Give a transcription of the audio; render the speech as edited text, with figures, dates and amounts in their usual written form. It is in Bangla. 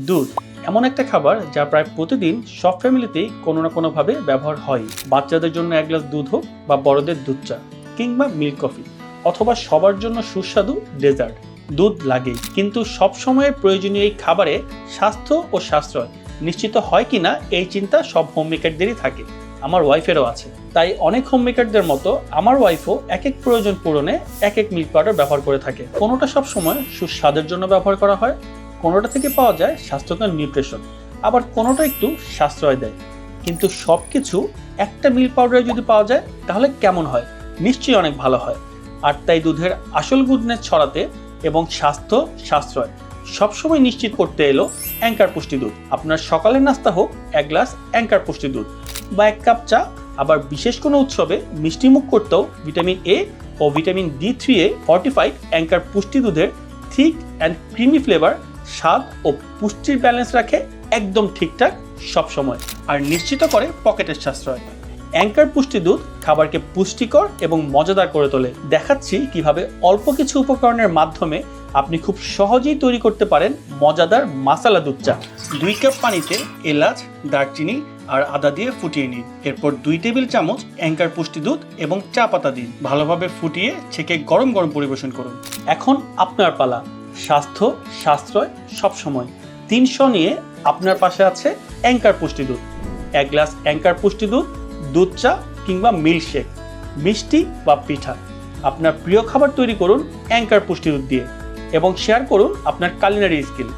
দুধ এমন একটা খাবার যা প্রায় প্রতিদিন সব ফ্যামিলিতেই কোনো না কোনোভাবে ব্যবহার হয়। বাচ্চাদের জন্য এক গ্লাস দুধ হোক বা বড়দের দুধ চা কিংবা মিল্ক কফি অথবা সবার জন্য সুস্বাদু ডেজার্ট, দুধ লাগেই। কিন্তু সব সময়ের প্রয়োজনীয় এই খাবারে স্বাস্থ্য ও সাশ্রয় নিশ্চিত হয় কিনা এই চিন্তা সব হোমমেকারদেরই থাকে। আমার ওয়াইফেরও আছে। তাই অনেক হোমমেকারদের মতো আমার ওয়াইফও এক এক প্রয়োজন পূরণে এক এক মিল্ক পাউডার ব্যবহার করে থাকে। কোনোটা সবসময় সুস্বাদের জন্য ব্যবহার করা হয়, কোনোটা থেকে পাওয়া যায় স্বাস্থ্যকর নিউট্রিশন, আবার কোনোটা একটু সাশ্রয় দেয়। কিন্তু সব কিছু একটা মিল্ক পাউডারে যদি পাওয়া যায় তাহলে কেমন হয়? নিশ্চয়ই অনেক ভালো হয়। আর তাই দুধের আসল গুডনেস ছড়াতে এবং স্বাস্থ্য সাশ্রয় সবসময় নিশ্চিত করতে এলো অ্যাঙ্কার পুষ্টি দুধ। আপনার সকালের নাস্তা হোক এক গ্লাস অ্যাঙ্কার পুষ্টি দুধ বা এক কাপ চা, আবার বিশেষ কোনো উৎসবে মিষ্টিমুখ করতেও ভিটামিন এ ও ভিটামিন D3 ফর্টিফাইড অ্যাঙ্কার পুষ্টি দুধের থিক অ্যান্ড ক্রিমি ফ্লেভার স্বাদ ও পুষ্টির ব্যালেন্স রাখে একদম ঠিকঠাক সবসময়, আর নিশ্চিত করে পকেটের সাশ্রয়। অ্যাঙ্কার পুষ্টি দুধ খাবারকে পুষ্টিকর এবং মজাদার করে তোলে। দেখাচ্ছি কিভাবে অল্প কিছু উপকরণের মাধ্যমে আপনি খুব সহজেই তৈরি করতে পারেন মজাদার মাসালা দুধ চা। 2 কাপ পানিতে এলাচ, দারচিনি আর আদা দিয়ে ফুটিয়ে নিন। এরপর 2 টেবিল চামচ অ্যাঙ্কার পুষ্টি দুধ এবং চা পাতা দিন। ভালোভাবে ফুটিয়ে ছেঁকে গরম গরম পরিবেশন করুন। এখন আপনার পালা। স্বাস্থ্য সাশ্রয় সবসময় 300 নিয়ে আপনার পাশে আছে অ্যাঙ্কার পুষ্টি দুধ। 1 গ্লাস অ্যাঙ্কার পুষ্টি দুধ, দুধ চা কিংবা মিল্কশেক, মিষ্টি বা পিঠা। আপনার প্রিয় খাবার তৈরি করুন অ্যাঙ্কার পুষ্টি দুধ দিয়ে এবং শেয়ার করুন আপনার কুলিনারি স্কিল।